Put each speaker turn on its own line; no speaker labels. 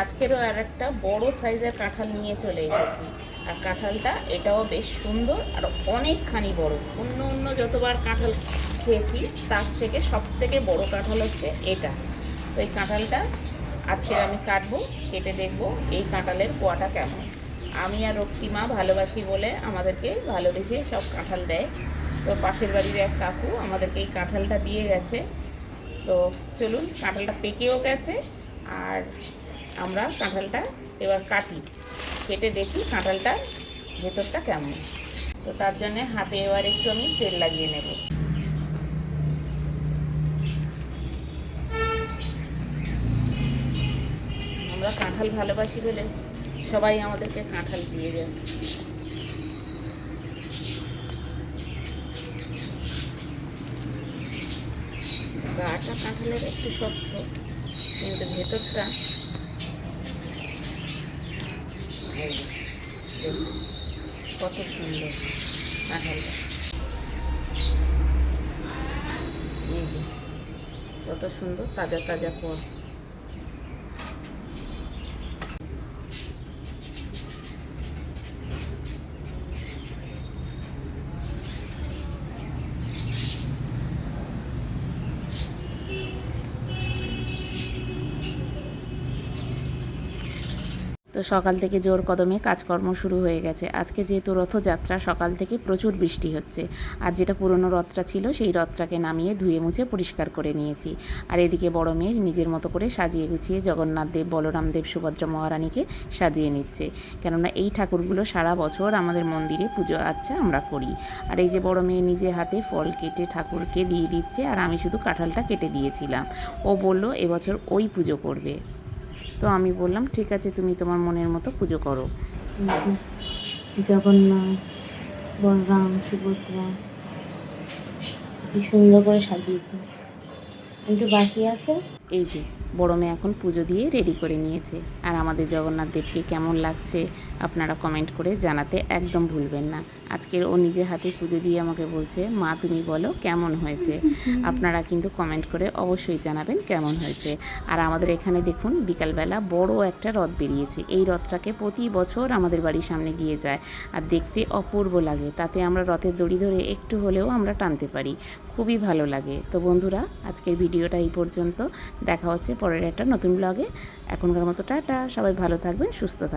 আজকেরও আর একটা বড় সাইজের কাঁঠাল নিয়ে চলে এসেছি। আর কাঁঠালটা এটাও বেশ সুন্দর আর অনেকখানি বড়। অন্য অন্য যতবার কাঁঠাল খেয়েছি তার থেকে সব থেকে বড় কাঁঠাল হচ্ছে এটা। তো এই কাঁঠালটা আজকে আমি কাটবো, কেটে দেখব এই কাঁঠালের কোয়াটা কেমন। আমি আর রক্তিমা ভালোবাসি বলে আমাদেরকে ভালোবেসে সব কাঁঠাল দেয়। তো পাশের বাড়ির এক কাকু আমাদেরকে এই কাঁঠালটা দিয়ে গেছে। তো চলুন, কাঁঠালটা পেকেও গেছে আর আমরা কাঁঠালটা এবার কাটি, কেটে দেখি কাঁঠালটার ভেতরটা কেমন। তো তার জন্যে হাতে এবার একটু আমি তেল লাগিয়ে নেব। আমরা কাঁঠাল ভালোবাসি বলে সবাই আমাদেরকে কাঁঠাল দিয়ে দেয়। গাটা কাঁঠালের একটু শক্ত, কিন্তু ভেতরটা কত সুন্দর কাঁঠালটা। এই যে কত সুন্দর তাজা তাজা কোয়া। তো সকাল থেকে জোর কদমে কাজকর্ম শুরু হয়ে গেছে। আজকে যেহেতু রথযাত্রা, সকাল থেকে প্রচুর বৃষ্টি হচ্ছে। আর যেটা পুরনো রথটা ছিল সেই রথটাকে নামিয়ে ধুয়ে মুছে পরিষ্কার করে নিয়েছি। আর এদিকে বড় মেয়ে নিজের মতো করে সাজিয়ে গুছিয়ে জগন্নাথ দেব, বলরাম দেব, সুভদ্রা মহারানীকে সাজিয়ে নিচ্ছে। কেননা এই ঠাকুরগুলো সারা বছর আমাদের মন্দিরে পুজো আচ্ছা আমরা করি। আর এই যে বড় মেয়ে নিজে হাতে ফল কেটে ঠাকুরকে দিয়ে দিচ্ছে, আর আমি শুধু কাঁঠালটা কেটে দিয়েছিলাম। ও বলল এবছর ওই পুজো করবে। তো আমি বললাম ঠিক আছে, তুমি তোমার মনের মতো পুজো করো।
জগন্নাথ, বলরাম, সুভদ্রা কি সুন্দর করে সাজিয়েছে। একটু বাকি আছে।
এই যে বড় মেয়ে এখন পুজো দিয়ে রেডি করে নিয়েছে। আর আমাদের জগন্নাথ দেবকে কেমন লাগছে আপনারা কমেন্ট করে জানাতে একদম ভুলবেন না। আজকের ও নিজে হাতে পুজো দিয়ে আমাকে বলছে, মা তুমি বলো কেমন হয়েছে। আপনারা কিন্তু কমেন্ট করে অবশ্যই জানাবেন কেমন হয়েছে। আর আমাদের এখানে দেখুন বিকালবেলা বড় একটা রথ বেরিয়েছে। এই রথটাকে প্রতি বছর আমাদের বাড়ির সামনে দিয়ে যায় আর দেখতে অপূর্ব লাগে। তাতে আমরা রথের দড়ি ধরে একটু হলেও আমরা টানতে পারি, খুবই ভালো লাগে। তো বন্ধুরা, আজকের ভিডিওটা এই পর্যন্ত। দেখা হচ্ছে পরের একটা নতুন ব্লগে। এখনকার মতো টাটা, সবাই ভালো থাকবেন, সুস্থ থাকবেন।